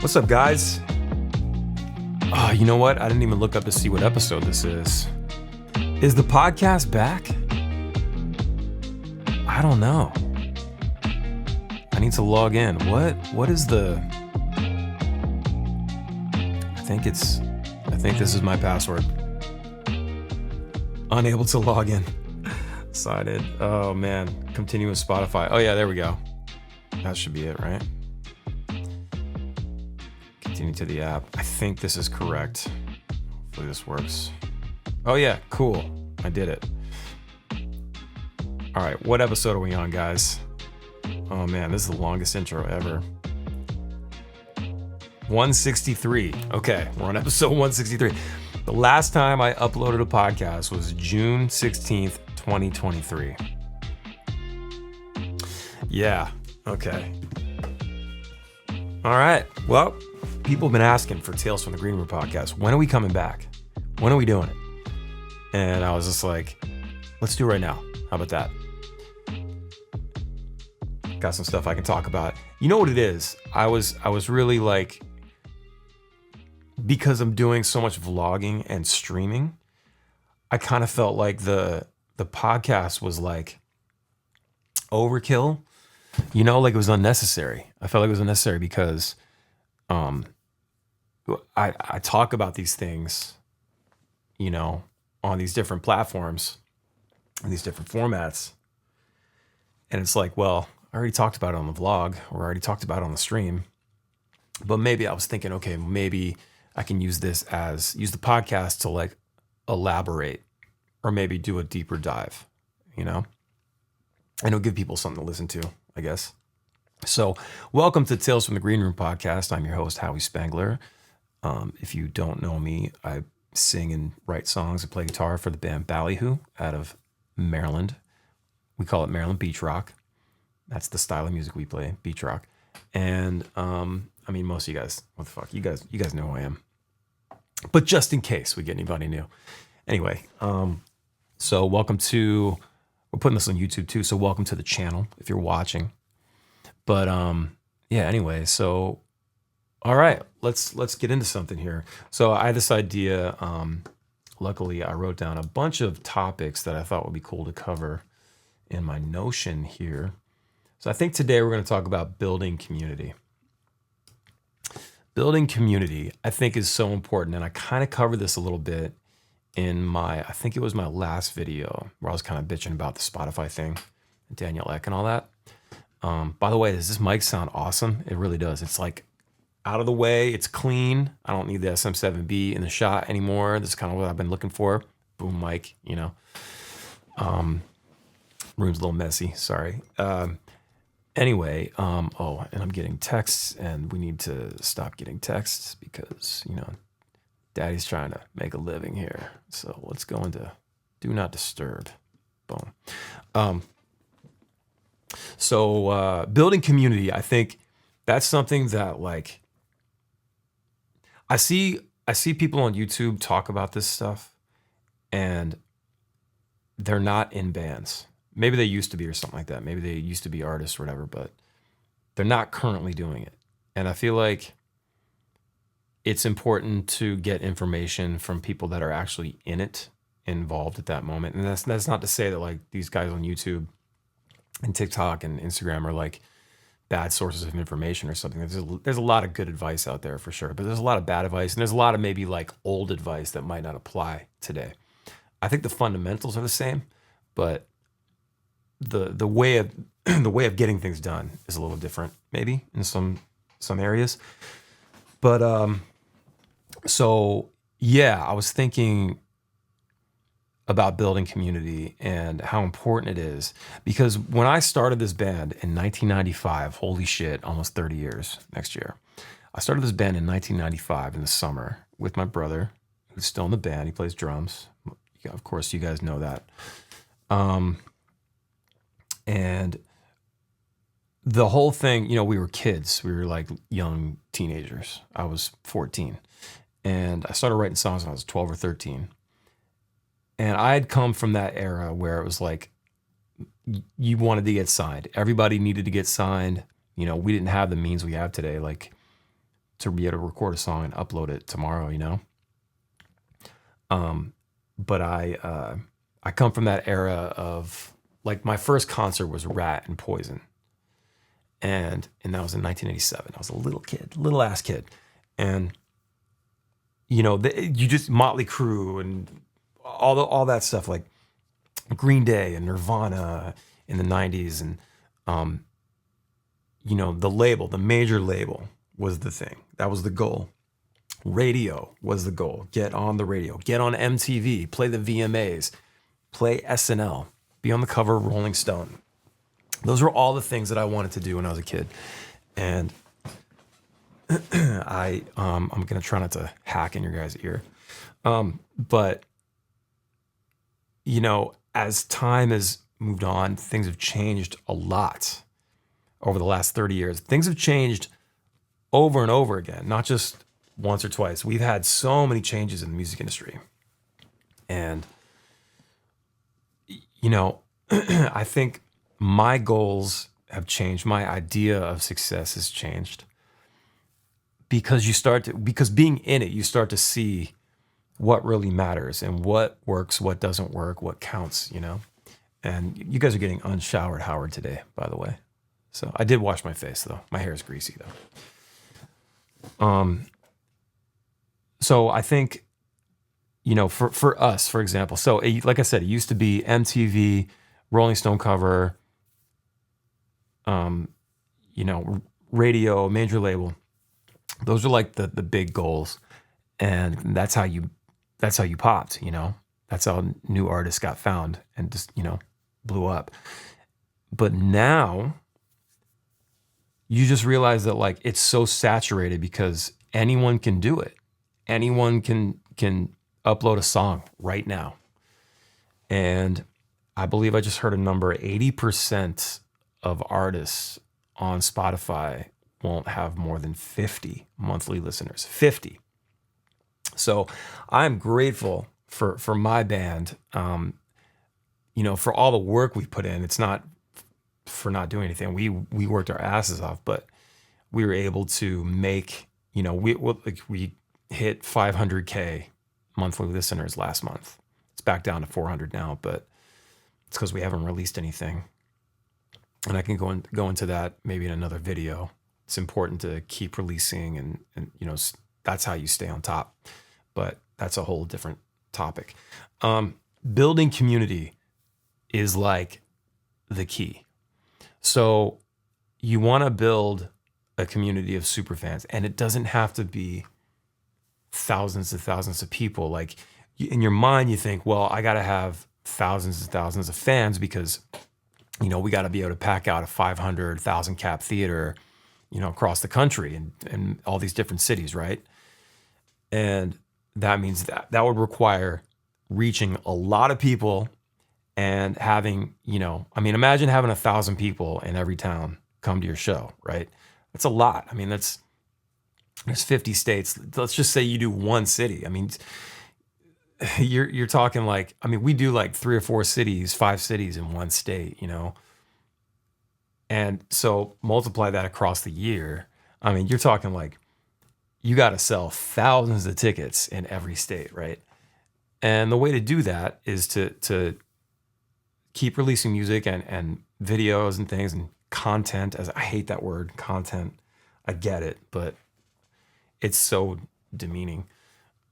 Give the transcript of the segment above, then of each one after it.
What's up, guys? You know what? I didn't even look up to see what episode this is. Is the podcast back? I don't know. I need to log in. What is the... I think this is my password. Unable to log in. Sign in. Oh man. Continue with Spotify. Oh yeah, there we go. That should be it, right? Continue to the app. I think this is correct. Hopefully this works. Oh yeah, cool. I did it. All right, what episode are we on, guys? Oh man, this is the longest intro ever. 163. Okay, we're on episode 163. The last time I uploaded a podcast was June 16th, 2023. Yeah, okay. All right, well, people have been asking for Tales from the Green Room podcast. When are we coming back? When are we doing it? And I was just like, let's do it right now. How about that? Got some stuff I can talk about. You know what it is? I was really like, because I'm doing so much vlogging and streaming, I kind of felt like the podcast was like overkill. You know, like it was unnecessary. I felt like it was unnecessary because I talk about these things, you know, on these different platforms and these different formats. And it's like, well, I already talked about it on the vlog, or I already talked about it on the stream. But maybe I was thinking, okay, maybe I can use the podcast to like elaborate or maybe do a deeper dive, you know? And it'll give people something to listen to, I guess. So welcome to Tales from the Green Room podcast. I'm your host, Howi Spangler. If you don't know me, I sing and write songs and play guitar for the band Ballyhoo out of Maryland. We call it Maryland Beach Rock. That's the style of music we play, beach rock. And I mean, most of you guys, what the fuck? You guys know who I am. But just in case we get anybody new. Anyway, so welcome to, we're putting this on YouTube too, so welcome to the channel if you're watching. But yeah, anyway, so all right, let's get into something here. So I had this idea. Luckily, I wrote down a bunch of topics that I thought would be cool to cover in my Notion here. So I think today we're going to talk about building community. Building community, I think, is so important, and I kind of covered this a little bit in I think it was my last video where I was kind of bitching about the Spotify thing, Daniel Ek and all that. By the way, does this mic sound awesome? It really does. It's like out of the way, it's clean. I don't need the SM7B in the shot anymore. This is kind of what I've been looking for. Boom mic, you know. Room's a little messy, sorry. Anyway, and I'm getting texts, and we need to stop getting texts because, you know, Daddy's trying to make a living here. So let's go into do not disturb. Boom. So building community, I think that's something that, like, I see people on YouTube talk about this stuff, and they're not in bands. Maybe they used to be or something like that. Maybe they used to be artists or whatever, but they're not currently doing it. And I feel like it's important to get information from people that are actually in it, involved at that moment. And that's not to say that like these guys on YouTube and TikTok and Instagram are like bad sources of information or something. There's a lot of good advice out there for sure, but there's a lot of bad advice, and there's a lot of maybe like old advice that might not apply today. I think the fundamentals are the same, but the way of getting things done is a little different, maybe in some areas. But so yeah, I was thinking about building community and how important it is, because when I started this band in 1995, holy shit, almost 30 years next year. I started this band in 1995 in the summer with my brother, who's still in the band. He plays drums. Yeah, of course, you guys know that. And the whole thing, you know, we were kids. We were like young teenagers. I was 14. And I started writing songs when I was 12 or 13. And I had come from that era where it was like, you wanted to get signed. Everybody needed to get signed. You know, we didn't have the means we have today, like to be able to record a song and upload it tomorrow, you know? But I come from that era of, like, my first concert was Rat and Poison. And that was in 1987. I was a little kid, little ass kid. And, you know, you just Motley Crue and all that stuff, like Green Day and Nirvana in the 90s. And, you know, the major label was the thing. That was the goal. Radio was the goal. Get on the radio, get on MTV, play the VMAs, play SNL, be on the cover of Rolling Stone. Those were all the things that I wanted to do when I was a kid. And I'm going to try not to hack in your guys' ear. But, you know, as time has moved on, things have changed a lot over the last 30 years. Things have changed over and over again, not just once or twice. We've had so many changes in the music industry. And, you know, I think my goals have changed. My idea of success has changed because because being in it, you start to see what really matters and what works, what doesn't work, what counts, you know? And you guys are getting unshowered Howard today, by the way. So I did wash my face though. My hair is greasy though. So I think, you know, for us, for example, so like I said, it used to be MTV, Rolling Stone cover, you know, radio, major label. Those are like the big goals. And that's how you popped, you know, that's how new artists got found and just, you know, blew up. But now you just realize that, like, it's so saturated because anyone can do it. Anyone can upload a song right now. And I believe I just heard a number, 80% of artists on Spotify won't have more than 50 monthly listeners. 50. So I'm grateful for my band, you know, for all the work we put in. It's not for not doing anything. We worked our asses off, but we were able to make, you know, we hit 500K monthly listeners last month. It's back down to 400 now, but it's because we haven't released anything. And I can go into that maybe in another video. It's important to keep releasing and you know, that's how you stay on top. But that's a whole different topic. Building community is like the key. So you want to build a community of super fans, and it doesn't have to be thousands of people. Like, in your mind, you think, well, I got to have thousands and thousands of fans because, you know, we got to be able to pack out a 500,000 cap theater, you know, across the country and all these different cities, right? And that means that would require reaching a lot of people and having, you know, I mean, imagine having 1,000 people in every town come to your show, right? That's a lot. I mean, there's 50 states. Let's just say you do one city. I mean, you're talking like, I mean, we do like 3 or 4 cities, 5 cities in one state, you know? And so multiply that across the year. I mean, you're talking like, you got to sell thousands of tickets in every state, right? And the way to do that is to keep releasing music and videos and things and content. As I hate that word, content. I get it, but it's so demeaning,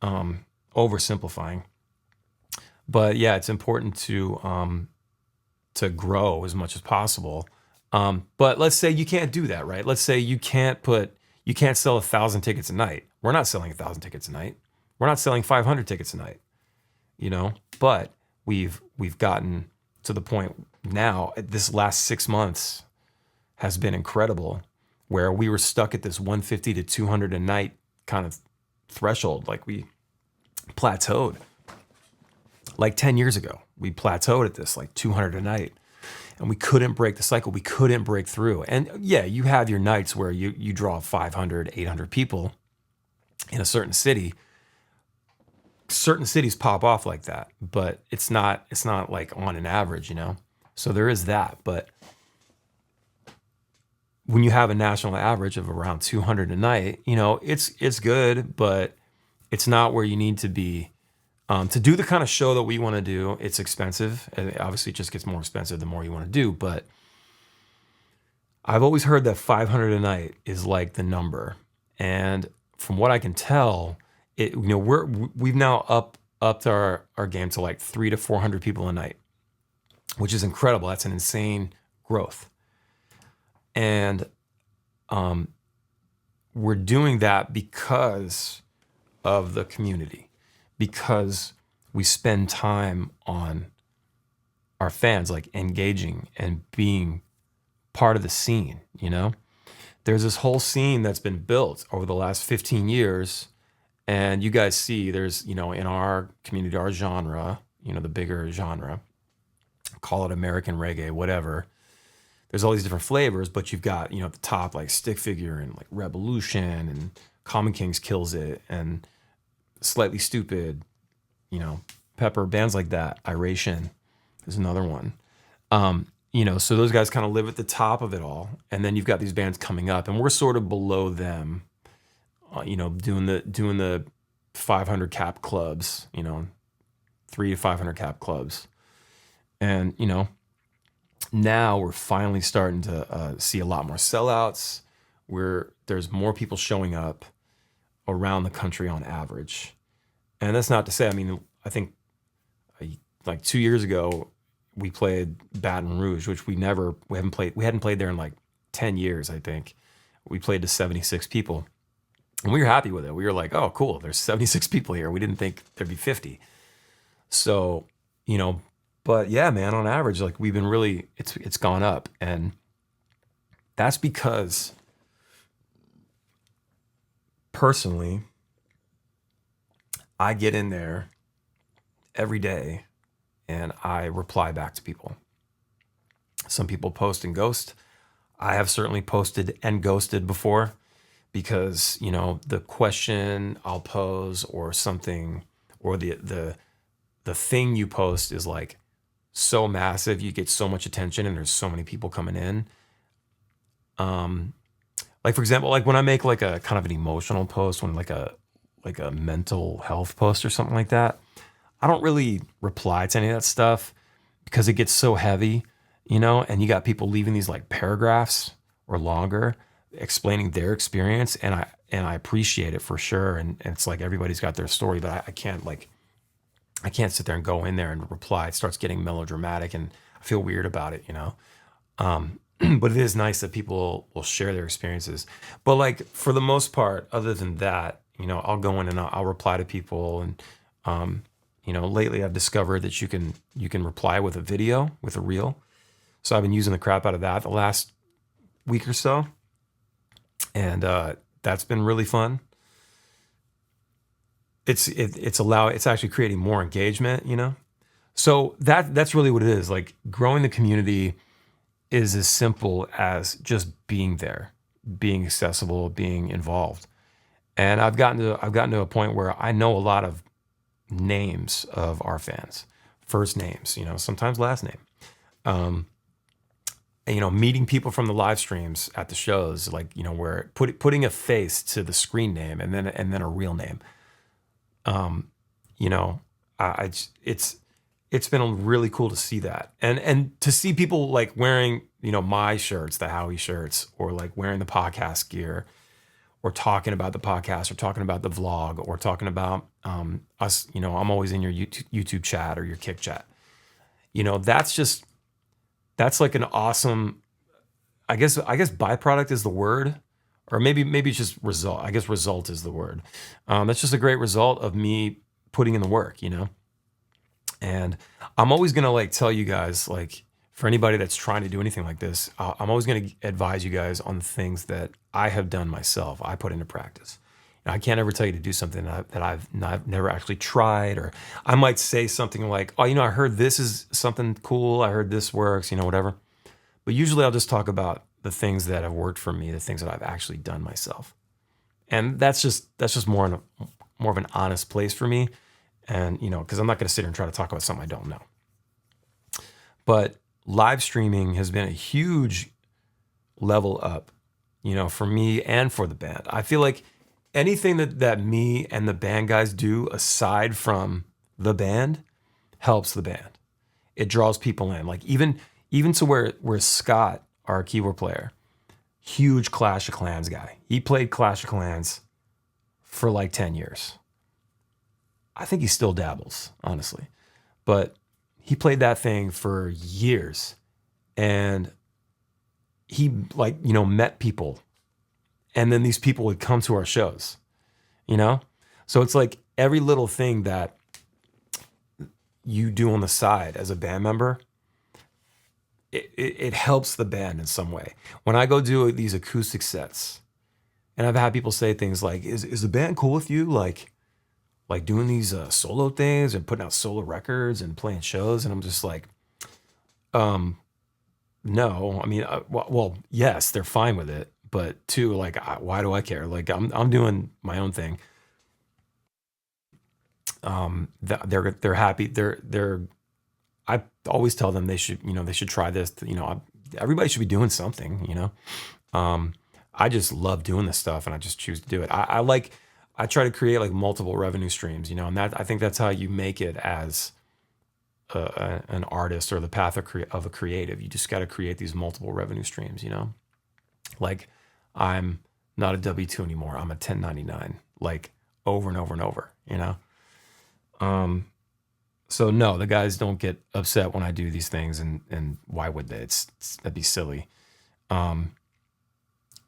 oversimplifying. But yeah, it's important to grow as much as possible. But let's say you can't do that, right? Let's say you can't sell 1,000 tickets a night. We're not selling 1,000 tickets a night. We're not selling 500 tickets a night, you know? But we've gotten to the point now, this last 6 months has been incredible, where we were stuck at this 150 to 200 a night kind of threshold. Like, we plateaued. Like 10 years ago, we plateaued at this, like 200 a night. And we couldn't break the cycle. We couldn't break through. And yeah, you have your nights where you draw 500, 800 people in a certain city. Certain cities pop off like that, but it's not like on an average, you know? So there is that. But when you have a national average of around 200 a night, you know, it's good, but it's not where you need to be. To do the kind of show that we want to do, it's expensive. And obviously, it just gets more expensive the more you want to do. But I've always heard that 500 a night is like the number. And from what I can tell, we've now upped our game to like 300 to 400 people a night, which is incredible. That's an insane growth. And we're doing that because of the community, because we spend time on our fans, like engaging and being part of the scene, you know? There's this whole scene that's been built over the last 15 years. And you guys see there's, you know, in our community, our genre, you know, the bigger genre, call it American reggae, whatever. There's all these different flavors, but you've got, you know, at the top, like Stick Figure and like Revolution and Common Kings Kills It and Slightly Stupid, you know, Pepper, bands like that. Iration is another one. You know, so those guys kind of live at the top of it all. And then you've got these bands coming up and we're sort of below them, you know, doing the 500 cap clubs, you know, 300 to 500 cap clubs. And, you know, now we're finally starting to see a lot more sellouts. There's more people showing up around the country on average. And that's not to say, I mean, I think like 2 years ago, we played Baton Rouge, which we hadn't played there in like 10 years, I think. We played to 76 people. And we were happy with it. We were like, oh, cool, there's 76 people here. We didn't think there'd be 50. So, you know, but yeah, man, on average, like we've been really, it's gone up. And that's because personally, I get in there every day and I reply back to people. Some people post and ghost. I have certainly posted and ghosted before because, you know, the question I'll pose or something, or the thing you post is like so massive, you get so much attention and there's so many people coming in. Like for example, like when I make like a kind of an emotional post, when like a mental health post or something like that, I don't really reply to any of that stuff because it gets so heavy, you know, and you got people leaving these like paragraphs or longer explaining their experience. And I appreciate it for sure. And it's like, everybody's got their story, but I can't sit there and go in there and reply. It starts getting melodramatic and I feel weird about it, you know? But it is nice that people will share their experiences. But like for the most part, other than that, you know, I'll go in and I'll reply to people. And, you know, lately I've discovered that you can reply with a video, with a reel. So I've been using the crap out of that the last week or so. And that's been really fun. It's actually creating more engagement, you know? So that's really what it is. Like growing the community is as simple as just being there, being accessible, being involved. And I've gotten to a point where I know a lot of names of our fans, first names, you know, sometimes last name. And, you know, meeting people from the live streams at the shows, like, you know, where putting a face to the screen name and then a real name. You know, it's been really cool to see that. And to see people like wearing, you know, my shirts, the Howi shirts, or like wearing the podcast gear, or talking about the podcast, or talking about the vlog, or talking about us, you know, I'm always in your YouTube chat or your Kick chat. You know, that's like an awesome, I guess byproduct is the word, or maybe it's just result. I guess result is the word. That's just a great result of me putting in the work, you know? And I'm always going to like tell you guys, like for anybody that's trying to do anything like this, I'm always going to advise you guys on the things that I have done myself. I put into practice. And I can't ever tell you to do something that I've never actually tried, or I might say something like, oh, you know, I heard this is something cool. I heard this works, you know, whatever. But usually I'll just talk about the things that have worked for me, the things that I've actually done myself. And that's just more of an honest place for me. And, you know, because I'm not going to sit here and try to talk about something I don't know. But live streaming has been a huge level up for me and for the band. I feel like anything that me and the band guys do aside from the band helps the band. It draws people in. Like even to where Scott, our keyboard player, huge Clash of Clans guy. He played Clash of Clans for like 10 years. I think he still dabbles, honestly. But he played that thing for years. And he met people. And then these people would come to our shows, So it's like every little thing that you do on the side as a band member, it helps the band in some way. When I go do these acoustic sets, and I've had people say things like, is the band cool with you? Like doing these solo things and putting out solo records and playing shows. And I'm just like, no. I mean, well, yes, they're fine with it. But two, like, why do I care? Like, I'm doing my own thing. They're happy. I always tell them they should try this. Everybody should be doing something. I just love doing this stuff, and I just choose to do it. I try to create like multiple revenue streams, and I think that's how you make it as an artist or the path of a creative. You just got to create these multiple revenue streams, Like I'm not a W-2 anymore. I'm a 1099, like over and over and over, So no, the guys don't get upset when I do these things, and why would they? That'd be silly.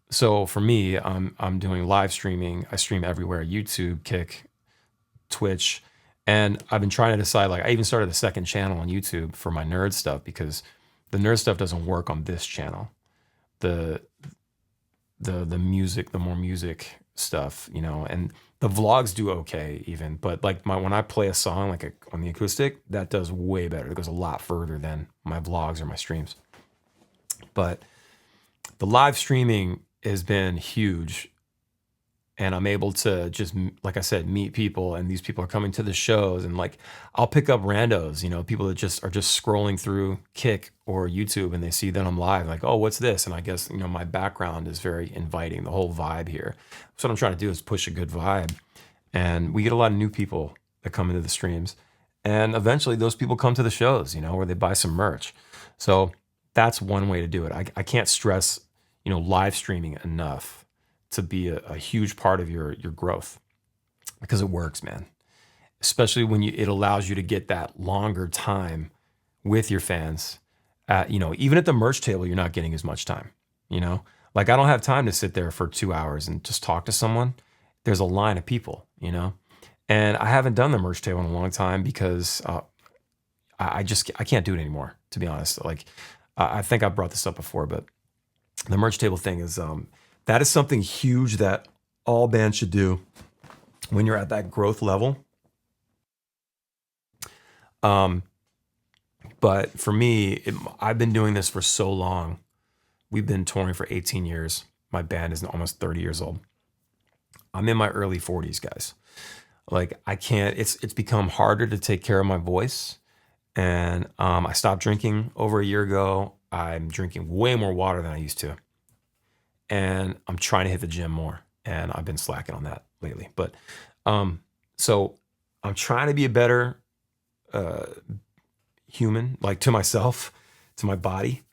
So for me, I'm doing live streaming. I stream everywhere: YouTube, Kick, Twitch, and I've been trying to decide. Like I even started a second channel on YouTube for my nerd stuff because the nerd stuff doesn't work on this channel. The music, the more music stuff, and the vlogs do okay even, but like when I play a song like on the acoustic, that does way better. It goes a lot further than my vlogs or my streams. But the live streaming has been huge, and I'm able to just, like I said, meet people, and these people are coming to the shows, and like I'll pick up randos, people that are just scrolling through Kick or YouTube, and they see that I'm live, like, oh, what's this? And I guess my background is very inviting, the whole vibe here. So what I'm trying to do is push a good vibe, and we get a lot of new people that come into the streams, and eventually those people come to the shows, where they buy some merch. So that's one way to do it. I can't stress live streaming enough to be a huge part of your growth, because it works, man. Especially when it allows you to get that longer time with your fans. Even at the merch table, you're not getting as much time. Like I don't have time to sit there for 2 hours and just talk to someone. There's a line of people, and I haven't done the merch table in a long time because I can't do it anymore, to be honest. Like I think I brought this up before, but the merch table thing is that is something huge that all bands should do when you're at that growth level. But for me, I've been doing this for so long. We've been touring for 18 years. My band is almost 30 years old. I'm in my early 40s, guys. Like I can't, it's become harder to take care of my voice. And I stopped drinking over a year ago. I'm drinking way more water than I used to. And I'm trying to hit the gym more. And I've been slacking on that lately. But so I'm trying to be a better human, like to myself, to my body,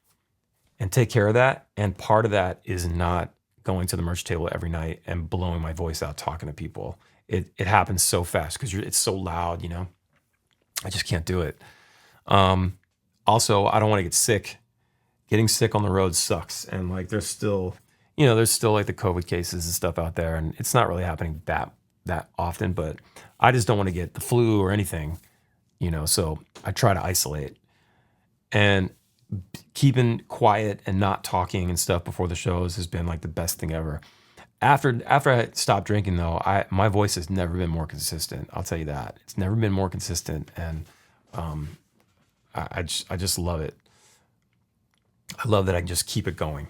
and take care of that. And part of that is not going to the merch table every night and blowing my voice out talking to people. It happens so fast because it's so loud, I just can't do it. Also, I don't want to get sick. Getting sick on the road sucks. And like there's still like the COVID cases and stuff out there, and it's not really happening that often, but I just don't want to get the flu or anything, so I try to isolate. And keeping quiet and not talking and stuff before the shows has been like the best thing ever. After I stopped drinking though, my voice has never been more consistent. I'll tell you that. It's never been more consistent, and I just love it. I love that I can just keep it going,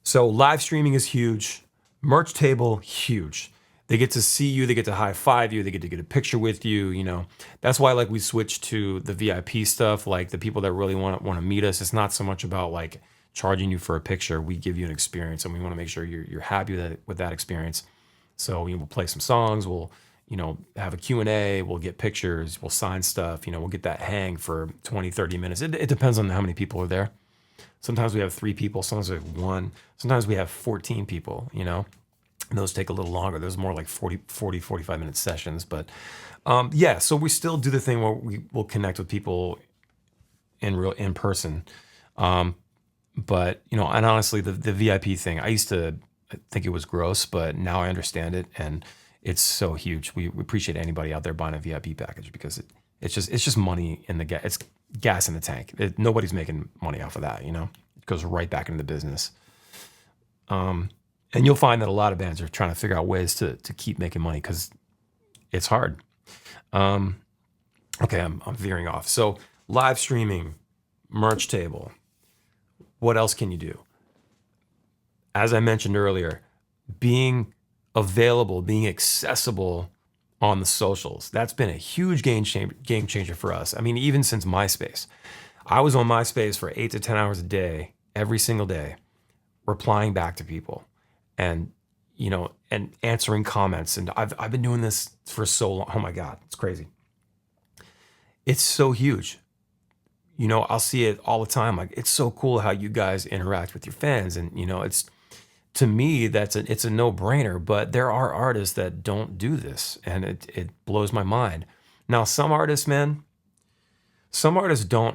So live streaming is huge. Merch table, huge. They get to see you, they get to high five you, they get to get a picture with you, That's why like we switched to the VIP stuff, like the people that really want to meet us. It's not so much about like charging you for a picture. We give you an experience, and we want to make sure you're happy with that experience. So we'll play some songs. We'll have a Q&A. We'll get pictures. We'll sign stuff. We'll get that hang for 20, 30 minutes. It depends on how many people are there. Sometimes we have 3 people. Sometimes we have 1. Sometimes we have 14 people, And those take a little longer. Those are more like 40, 45-minute sessions. But so we still do the thing where we will connect with people in person. But, and honestly, the VIP thing, I used to think it was gross, but now I understand it. And it's so huge. We appreciate anybody out there buying a VIP package because it's just money in the gas. It's gas in the tank. Nobody's making money off of that, It goes right back into the business. And you'll find that a lot of bands are trying to figure out ways to keep making money because it's hard. Okay, I'm veering off. So live streaming, merch table. What else can you do? As I mentioned earlier, being available, being accessible on the socials. That's been a huge game changer for us. I mean, even since MySpace. I was on MySpace for 8 to 10 hours a day, every single day, replying back to people and, and answering comments. And I've been doing this for so long. Oh my God, it's crazy. It's so huge. I'll see it all the time. Like, it's so cool how you guys interact with your fans. And, it's, to me, it's a no-brainer, but there are artists that don't do this, and it blows my mind. Now, some artists don't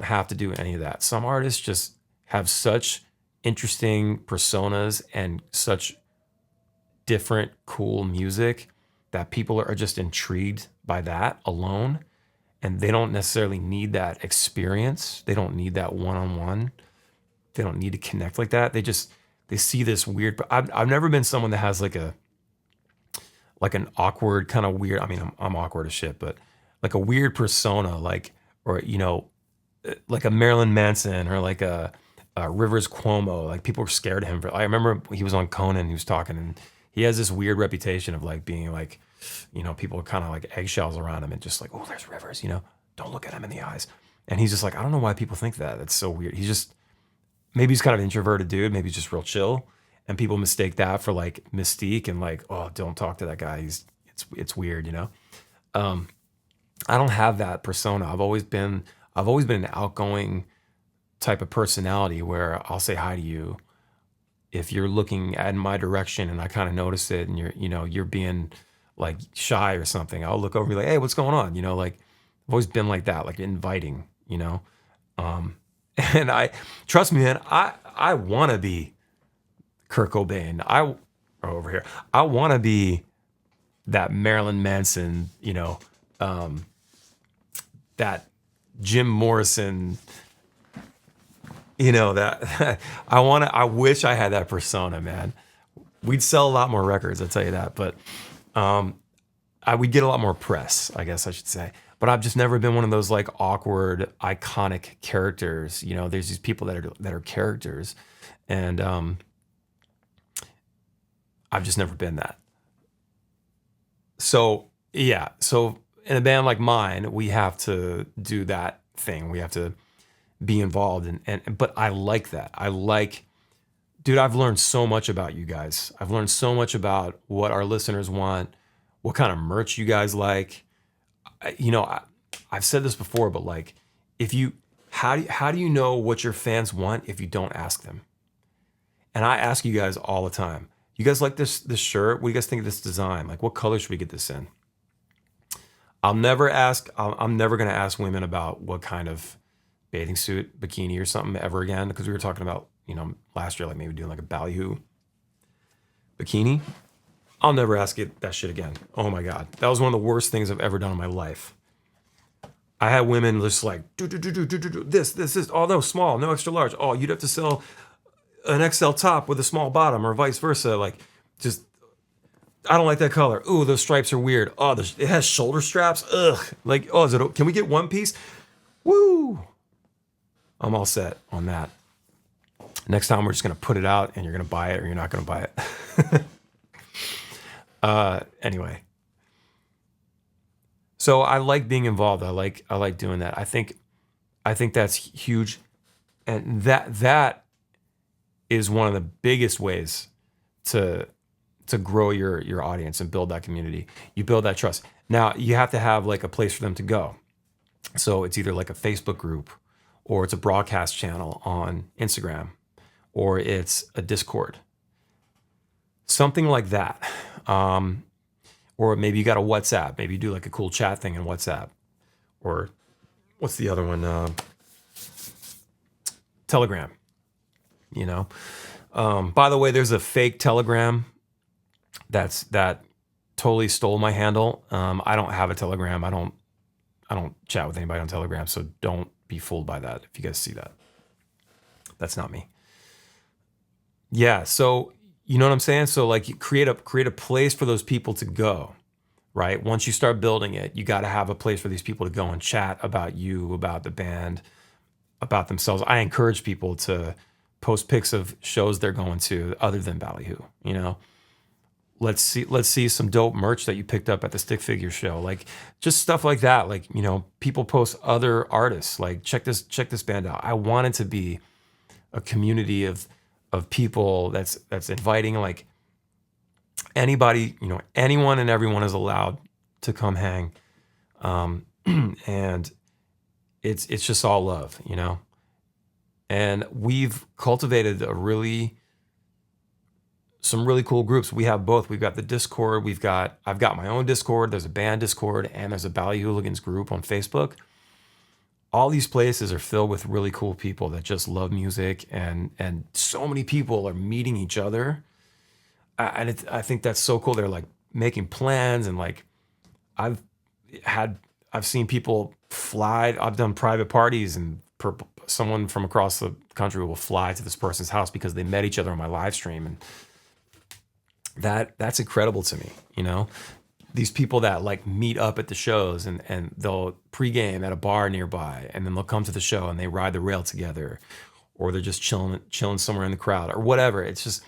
have to do any of that. Some artists just have such interesting personas and such different, cool music that people are just intrigued by that alone, and they don't necessarily need that experience. They don't need that one-on-one. They don't need to connect like that. They see this weird, but I've never been someone that has like an awkward kind of weird. I mean, I'm awkward as shit, but like a weird persona, like a Marilyn Manson or like a Rivers Cuomo. Like, people are scared of him. I remember he was on Conan. He was talking, and he has this weird reputation of like being like, people are kind of like eggshells around him and just like, oh, there's Rivers. Don't look at him in the eyes. And he's just like, I don't know why people think that. That's so weird. Maybe he's kind of an introverted dude. Maybe he's just real chill, and people mistake that for like mystique and like, oh, don't talk to that guy. It's weird, I don't have that persona. I've always been an outgoing type of personality where I'll say hi to you if you're looking at my direction and I kind of notice it, and you're being like shy or something. I'll look over and be like, hey, what's going on? Like, I've always been like that, like inviting. And trust me, man, I want to be Kurt Cobain. Over here, I want to be that Marilyn Manson, that Jim Morrison, that I wish I had that persona, man. We'd sell a lot more records, I'll tell you that. But we'd get a lot more press, I guess I should say. But I've just never been one of those like awkward, iconic characters. There's these people that are characters, and I've just never been that. So yeah, in a band like mine, we have to do that thing. We have to be involved, but I like that. Dude, I've learned so much about you guys. I've learned so much about what our listeners want, what kind of merch you guys like. I've said this before, but like, how do you know what your fans want if you don't ask them? And I ask you guys all the time. You guys like this shirt? What do you guys think of this design? Like, what color should we get this in? I'm never going to ask women about what kind of bathing suit, bikini or something ever again, because we were talking about, last year, like maybe doing like a Ballyhoo bikini. I'll never ask it that shit again. Oh my God. That was one of the worst things I've ever done in my life. I had women just like, this. Oh, no, small, no extra large. Oh, you'd have to sell an XL top with a small bottom or vice versa. Like, just, I don't like that color. Ooh, those stripes are weird. Oh, it has shoulder straps. Ugh. Like, oh, can we get one piece? Woo. I'm all set on that. Next time we're just going to put it out and you're going to buy it or you're not going to buy it. Anyway. So I like being involved. I like doing that. I think that's huge. And that is one of the biggest ways to grow your audience and build that community. You build that trust. Now you have to have like a place for them to go. So it's either like a Facebook group, or it's a broadcast channel on Instagram, or it's a Discord, something like that. Or maybe you got a WhatsApp. Maybe you do like a cool chat thing in WhatsApp. Or what's the other one? Telegram. You know. By the way, there's a fake Telegram that totally stole my handle. I don't have a Telegram. I don't chat with anybody on Telegram, so don't be fooled by that if you guys see that. That's not me. Yeah, so you know what I'm saying? So like you create a place for those people to go, right? Once you start building it, you got to have a place for these people to go and chat about you, about the band, about themselves. I encourage people to post pics of shows they're going to other than Ballyhoo, you know? Let's see some dope merch that you picked up at the Stick Figure show. Like just stuff like that. Like, you know, people post other artists, like check this band out. I want it to be a community of people that's inviting, like anybody, you know, anyone and everyone is allowed to come hang. And it's just all love, you know? And we've cultivated some really cool groups. We have both. We've got the Discord. I've got my own Discord. There's a band Discord, and there's a Ballyhooligans group on Facebook. All these places are filled with really cool people that just love music, and so many people are meeting each other. And I think that's so cool. They're like making plans, and like I've seen people fly. I've done private parties, and someone from across the country will fly to this person's house because they met each other on my live stream, and that's incredible to me, you know? These people that like meet up at the shows and they'll pregame at a bar nearby, and then they'll come to the show and they ride the rail together, or they're just chilling somewhere in the crowd or whatever. It's just,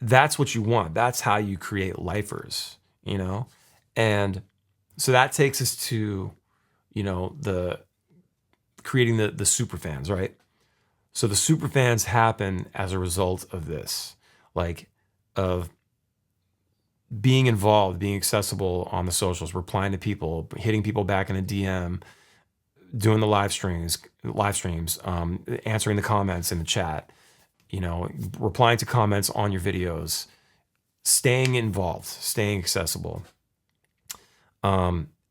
that's what you want. That's how you create lifers, you know? And so that takes us to, you know, creating the super fans, right? So the super fans happen as a result of this, like of being involved, being accessible on the socials, replying to people, hitting people back in a DM, doing the live streams, answering the comments in the chat, you know, replying to comments on your videos, staying involved, staying accessible,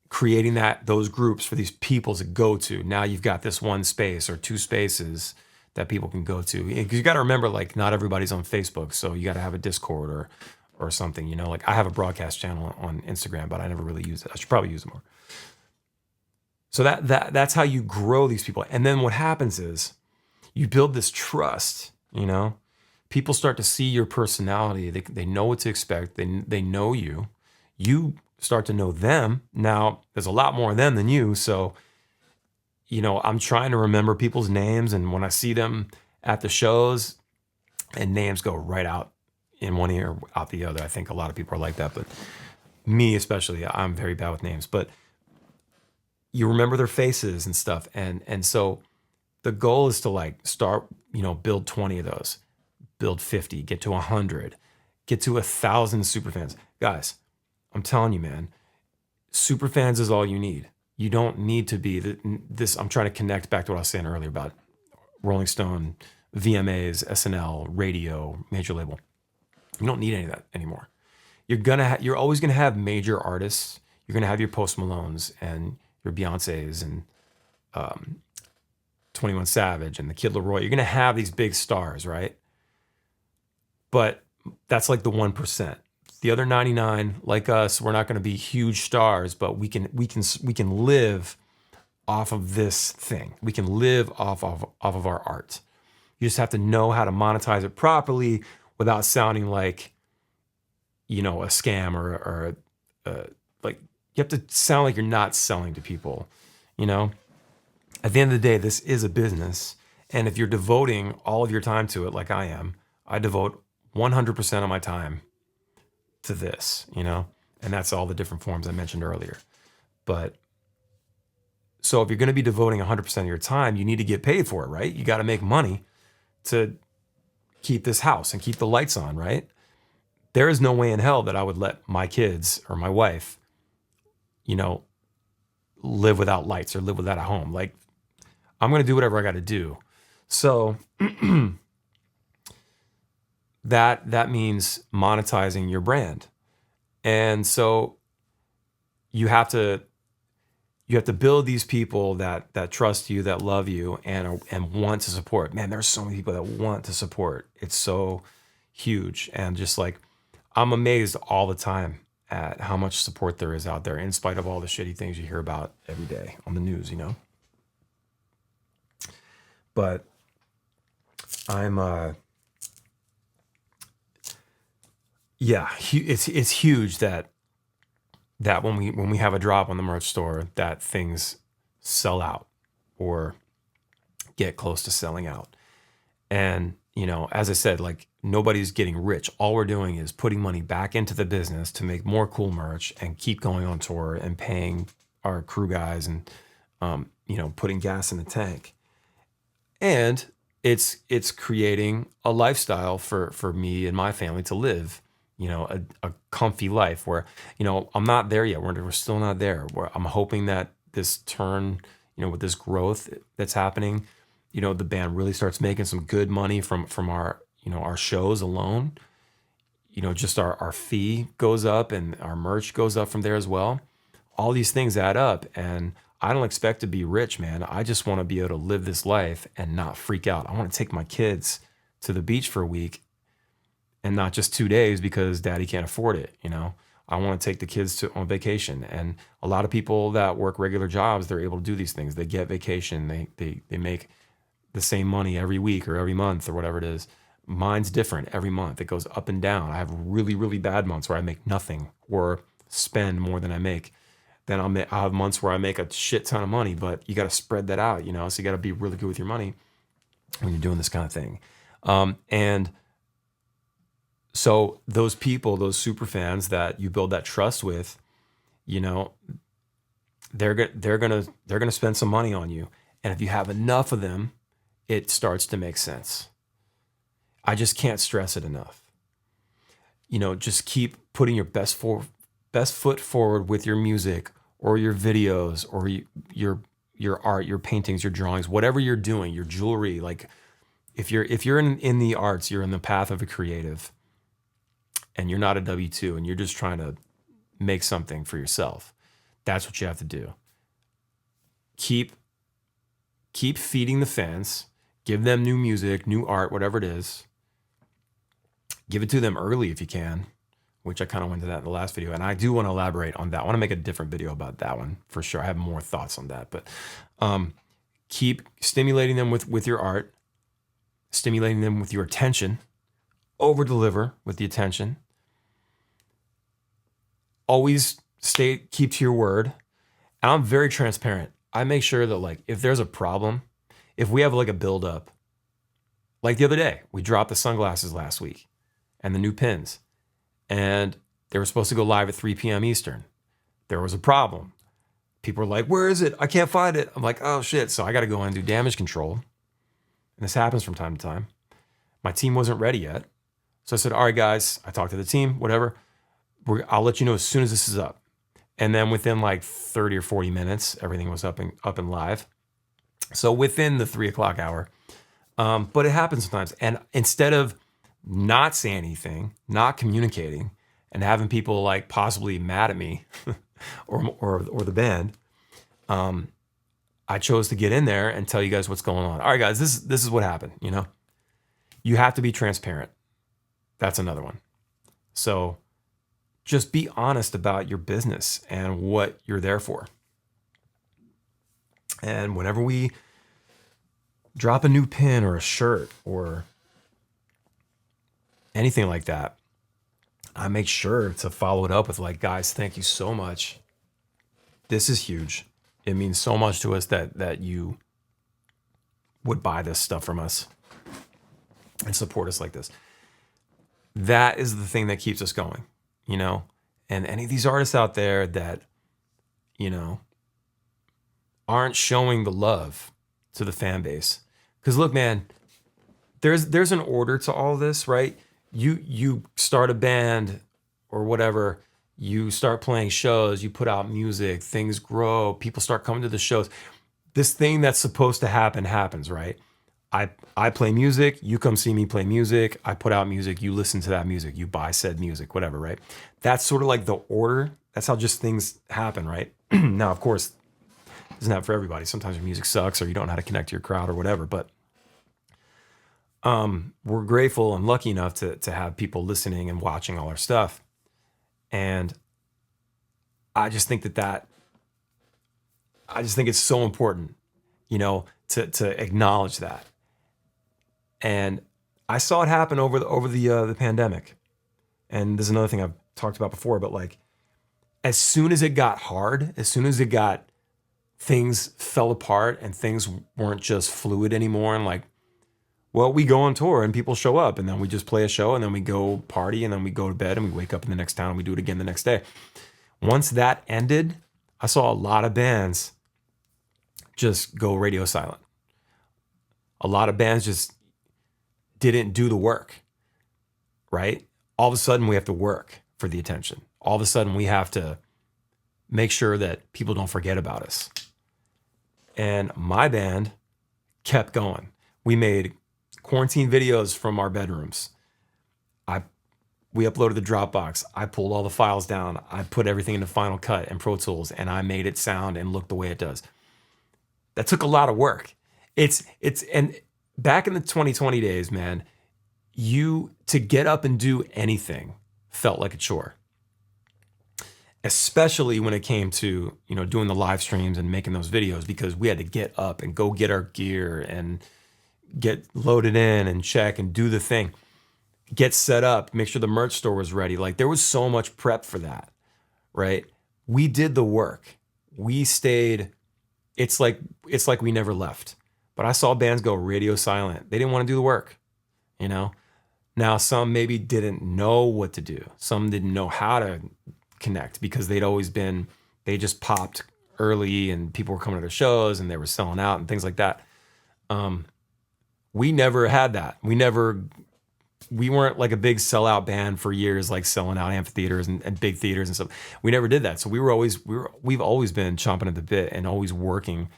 creating those groups for these people to go to. Now you've got this one space or two spaces that people can go to. Because you got to remember, like, not everybody's on Facebook, so you got to have a Discord or something, you know? Like, I have a broadcast channel on Instagram, but I never really use it. I should probably use it more. So that's how you grow these people. And then what happens is you build this trust, you know? People start to see your personality. They know what to expect. They know you. You start to know them. Now, there's a lot more of them than you, so you know, I'm trying to remember people's names, and when I see them at the shows, and names go right out in one ear, out the other. I think a lot of people are like that, but me especially, I'm very bad with names. But you remember their faces and stuff, and so the goal is to like start, you know, build 20 of those, build 50, get to 100, get to 1,000 superfans. Guys, I'm telling you, man, superfans is all you need. You don't need to be this. I'm trying to connect back to what I was saying earlier about Rolling Stone, VMAs, SNL, radio, major label. You don't need any of that anymore. You're always gonna have major artists. You're gonna have your Post Malones and your Beyoncés and 21 Savage and the Kid Laroi. You're gonna have these big stars, right? But that's like the 1%. The other 99, like us, we're not going to be huge stars, but we can live off of this thing. We can live off of our art. You just have to know how to monetize it properly without sounding like, you know, a scam or like you have to sound like you're not selling to people. You know, at the end of the day, this is a business, and if you're devoting all of your time to it, like I am, I devote 100% of my time to this, you know, and that's all the different forms I mentioned earlier. But so if you're going to be devoting 100% of your time, you need to get paid for it, right? You got to make money to keep this house and keep the lights on, right? There is no way in hell that I would let my kids or my wife, you know, live without lights or live without a home. Like, I'm going to do whatever I got to do. So that means monetizing your brand. And so you have to build these people that trust you, that love you, and want to support. Man, there's so many people that want to support. It's so huge. And just like, I'm amazed all the time at how much support there is out there, in spite of all the shitty things you hear about every day on the news, you know? But it's huge that when we have a drop on the merch store, that things sell out or get close to selling out. And, you know, as I said, like, nobody's getting rich. All we're doing is putting money back into the business to make more cool merch and keep going on tour and paying our crew guys and, you know, putting gas in the tank. And it's creating a lifestyle for me and my family to live, you know, a comfy life where, you know, I'm not there yet. We're still not there. Where I'm hoping that this turn, you know, with this growth that's happening, you know, the band really starts making some good money from our, you know, our shows alone. You know, just our fee goes up and our merch goes up from there as well. All these things add up, and I don't expect to be rich, man. I just want to be able to live this life and not freak out. I want to take my kids to the beach for a week and not just 2 days because daddy can't afford it, you know? I want to take the kids on vacation. And a lot of people that work regular jobs, they're able to do these things. They get vacation. They make the same money every week or every month or whatever it is. Mine's different every month. It goes up and down. I have really, really bad months where I make nothing or spend more than I make. Then I'll have months where I make a shit ton of money, but you got to spread that out, you know? So you got to be really good with your money when you're doing this kind of thing. And so those people, those super fans that you build that trust with, you know, they're gonna spend some money on you. And if you have enough of them, it starts to make sense. I just can't stress it enough. You know, just keep putting your best foot forward with your music or your videos or your art, your paintings, your drawings, whatever you're doing, your jewelry. Like, if you're in the arts, you're in the path of a creative, and you're not a W-2 and you're just trying to make something for yourself. That's what you have to do. Keep feeding the fans. Give them new music, new art, whatever it is. Give it to them early if you can, which I kind of went to that in the last video. And I do want to elaborate on that. I want to make a different video about that one for sure. I have more thoughts on that. But keep stimulating them with your art, stimulating them with your attention. Over-deliver with the attention. Always keep to your word. And I'm very transparent. I make sure that, like, if there's a problem, if we have like a build-up, like the other day, we dropped the sunglasses last week and the new pins, and they were supposed to go live at 3 p.m. Eastern. There was a problem. People were like, "Where is it? I can't find it." I'm like, "Oh shit." So I got to go in and do damage control. And this happens from time to time. My team wasn't ready yet. So I said, "All right, guys," I talked to the team, whatever. I'll let you know as soon as this is up. And then within like 30 or 40 minutes, everything was up and live. So within the 3 o'clock hour. But it happens sometimes. And instead of not saying anything, not communicating, and having people like possibly mad at me or the band, I chose to get in there and tell you guys what's going on. All right, guys, this is what happened, you know? You have to be transparent. That's another one. So just be honest about your business and what you're there for. And whenever we drop a new pin or a shirt or anything like that, I make sure to follow it up with like, "Guys, thank you so much. This is huge. It means so much to us that you would buy this stuff from us and support us like this." That is the thing that keeps us going, you know? And any of these artists out there that, you know, aren't showing the love to the fan base. Because look, man, there's an order to all this, right? You start a band or whatever, you start playing shows, you put out music, things grow, people start coming to the shows. This thing that's supposed to happen happens, right? I play music, you come see me play music, I put out music, you listen to that music, you buy said music, whatever, right? That's sort of like the order. That's how just things happen, right? Now, of course, it doesn't happen for everybody. Sometimes your music sucks or you don't know how to connect to your crowd or whatever, but we're grateful and lucky enough to have people listening and watching all our stuff. And I just think I just think it's so important, to acknowledge that. And I saw it happen over the pandemic. And there's another thing I've talked about before, but like, as soon as it got hard, as soon as things fell apart and things weren't just fluid anymore, and like, well, we go on tour and people show up and then we just play a show and then we go party and then we go to bed and we wake up in the next town and we do it again the next day. Once that ended, I saw a lot of bands just go radio silent. A lot of bands just didn't do the work, right? All of a sudden we have to work for the attention. All of a sudden we have to make sure that people don't forget about us. And my band kept going. We made quarantine videos from our bedrooms. We uploaded the Dropbox. I pulled all the files down. I put everything into Final Cut and Pro Tools, and I made it sound and look the way it does. That took a lot of work. And back in the 2020 days, man, to get up and do anything felt like a chore. Especially when it came to, doing the live streams and making those videos, because we had to get up and go get our gear and get loaded in and check and do the thing, get set up, make sure the merch store was ready. Like, there was so much prep for that, right? We did the work. We stayed. It's like we never left. But I saw bands go radio silent. They didn't want to do the work, Now, some maybe didn't know what to do. Some didn't know how to connect because they just popped early and people were coming to their shows and they were selling out and things like that. We never had that. We weren't like a big sellout band for years, like selling out amphitheaters and big theaters and stuff. We never did that. So we've always been chomping at the bit and always working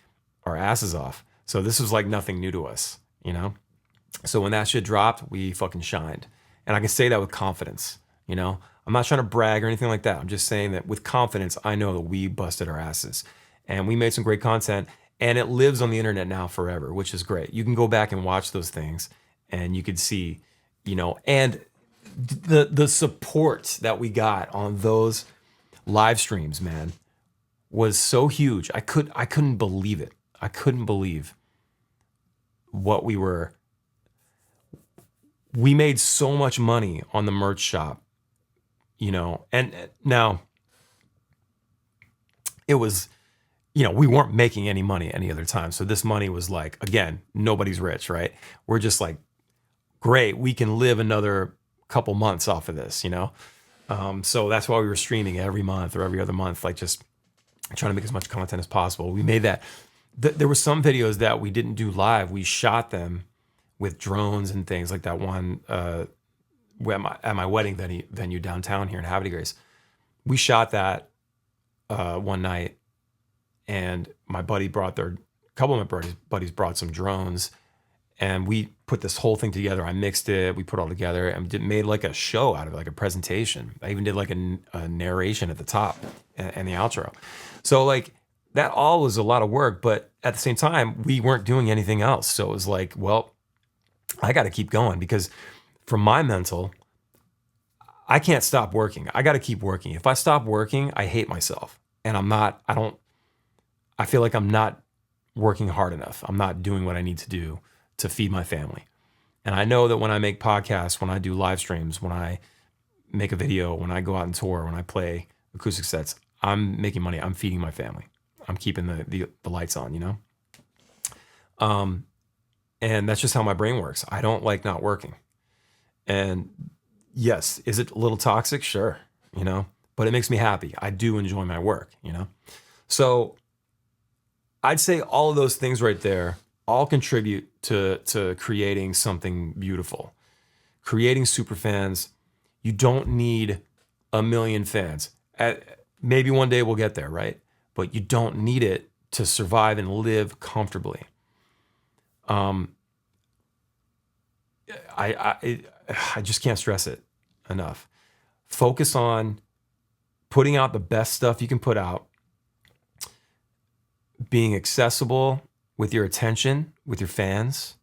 our asses off. So this was like nothing new to us, So when that shit dropped, we fucking shined. And I can say that with confidence, I'm not trying to brag or anything like that. I'm just saying that with confidence, I know that we busted our asses and we made some great content. And it lives on the internet now forever, which is great. You can go back and watch those things and you could see, and the support that we got on those live streams, man, was so huge. I couldn't believe it. I couldn't believe what we made so much money on the merch shop, and now it was, we weren't making any money any other time. So this money was like, again, nobody's rich, right? We're just like, great, we can live another couple months off of this, So that's why we were streaming every month or every other month, like just trying to make as much content as possible. We made that. There were some videos that we didn't do live. We shot them with drones and things like that one at my wedding venue downtown here in Havre de Grace. We shot that one night. And my buddy a couple of my buddies brought some drones and we put this whole thing together. I mixed it, we put it all together and made like a show out of it, like a presentation. I even did like a narration at the top and the outro. So like that all was a lot of work, but at the same time, we weren't doing anything else. So it was like, well, I got to keep going because for my mental, I can't stop working. I got to keep working. If I stop working, I hate myself and I feel like I'm not working hard enough. I'm not doing what I need to do to feed my family. And I know that when I make podcasts, when I do live streams, when I make a video, when I go out and tour, when I play acoustic sets, I'm making money. I'm feeding my family. I'm keeping the lights on, And that's just how my brain works. I don't like not working. And yes, is it a little toxic? Sure, but it makes me happy. I do enjoy my work, So I'd say all of those things right there all contribute to creating something beautiful. Creating super fans. You don't need 1 million fans. Maybe one day we'll get there, right? But you don't need it to survive and live comfortably. I just can't stress it enough. Focus on putting out the best stuff you can put out, being accessible with your attention, with your fans,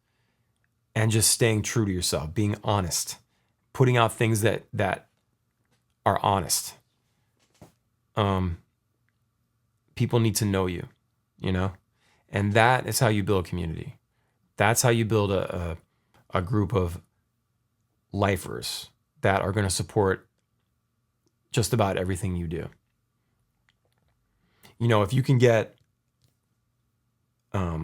and just staying true to yourself, being honest, putting out things that are honest. People need to know you, and that is how you build community. That's how you build a group of lifers that are going to support just about everything you do. If you can get, let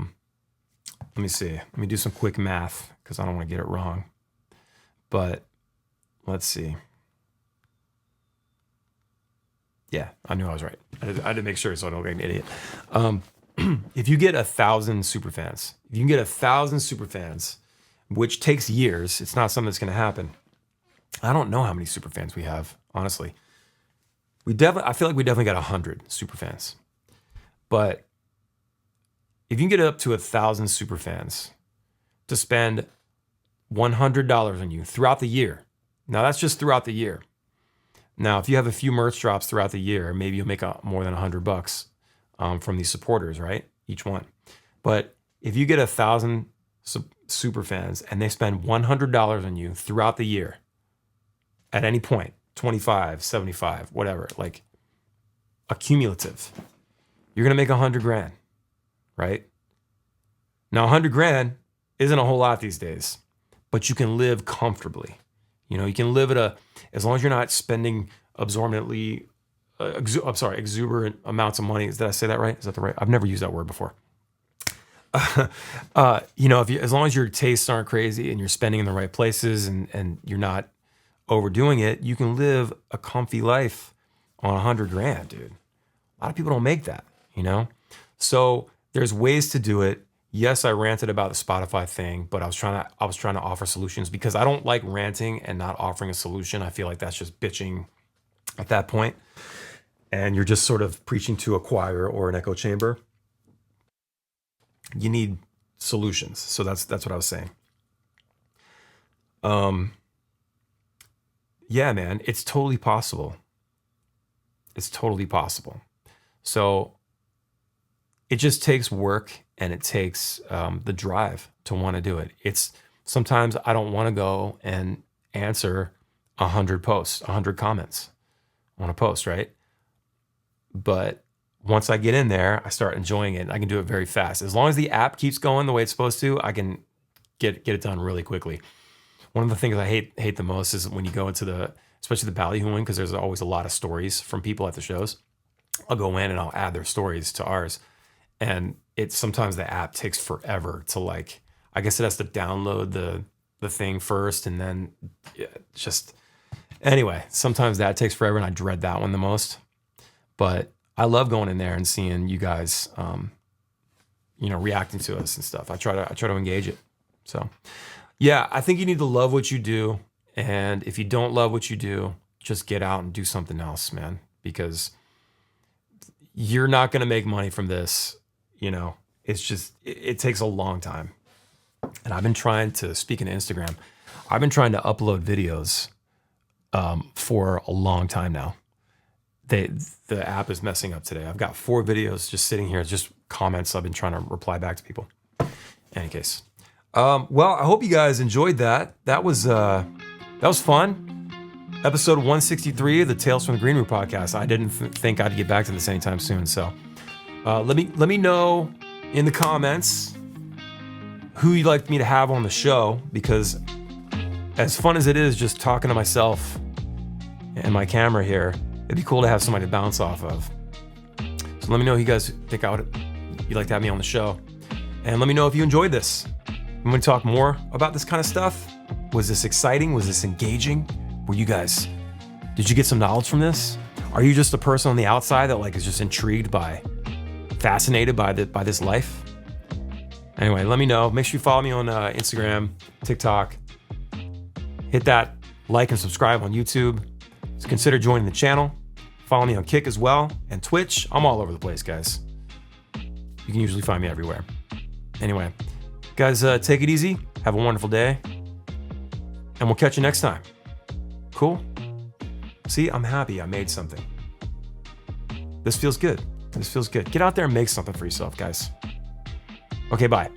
me do some quick math because I don't want to get it wrong. But let's see. Yeah, I knew I was right. I had to make sure so I don't look like an idiot. If you get 1,000 superfans, which takes years, it's not something that's going to happen. I don't know how many superfans we have, honestly. I feel like we definitely got 100 superfans. But if you can get up to 1,000 superfans to spend $100 on you throughout the year, now that's just throughout the year. Now, if you have a few merch drops throughout the year, maybe you'll make more than $100 from these supporters, right? Each one. But if you get 1,000 super fans and they spend $100 on you throughout the year, at any point, 25, 75, whatever, like accumulative, you're gonna make $100,000, right? Now, $100,000 isn't a whole lot these days, but you can live comfortably. You can live as long as you're not spending exuberant amounts of money. Did I say that right? Is that the right? I've never used that word before. As long as your tastes aren't crazy and you're spending in the right places and you're not overdoing it, you can live a comfy life on $100,000, dude. A lot of people don't make that, So there's ways to do it. Yes, I ranted about the Spotify thing, but I was trying to offer solutions because I don't like ranting and not offering a solution. I feel like that's just bitching at that point. And you're just sort of preaching to a choir or an echo chamber. You need solutions. So that's what I was saying. Yeah, man, it's totally possible. So it just takes work and it takes the drive to want to do it. Sometimes I don't want to go and answer 100 posts, 100 comments on a post, right? But once I get in there, I start enjoying it and I can do it very fast. As long as the app keeps going the way it's supposed to, I can get it done really quickly. One of the things I hate the most is when you go into especially the Ballyhoo one, because there's always a lot of stories from people at the shows. I'll go in and I'll add their stories to ours. And sometimes the app takes forever to I guess it has to download the thing first and then anyway, sometimes that takes forever and I dread that one the most. But I love going in there and seeing you guys, reacting to us and stuff. I try to engage it. So yeah, I think you need to love what you do. And if you don't love what you do, just get out and do something else, man, because you're not going to make money from this. It takes a long time. And I've been trying to, speaking of Instagram, I've been trying to upload videos for a long time now. The app is messing up today. I've got 4 videos just sitting here, just comments I've been trying to reply back to people. In any case. Well, I hope you guys enjoyed that. That was fun. Episode 163 of the Tales from the Green Room podcast. I didn't think I'd get back to this anytime soon. So let me know in the comments who you'd like me to have on the show, because as fun as it is just talking to myself and my camera here, it'd be cool to have somebody to bounce off of. So let me know who you guys think you'd like to have me on the show. And let me know if you enjoyed this. I'm going to talk more about this kind of stuff. Was this exciting? Was this engaging? Did you get some knowledge from this? Are you just a person on the outside that is just intrigued fascinated by this life? Anyway, let me know. Make sure you follow me on Instagram, TikTok. Hit that like and subscribe on YouTube. So consider joining the channel. Follow me on Kick as well and Twitch. I'm all over the place, guys. You can usually find me everywhere. Anyway, guys, take it easy. Have a wonderful day. And we'll catch you next time. Cool? See, I'm happy I made something. This feels good. This feels good. Get out there and make something for yourself, guys. Okay, bye.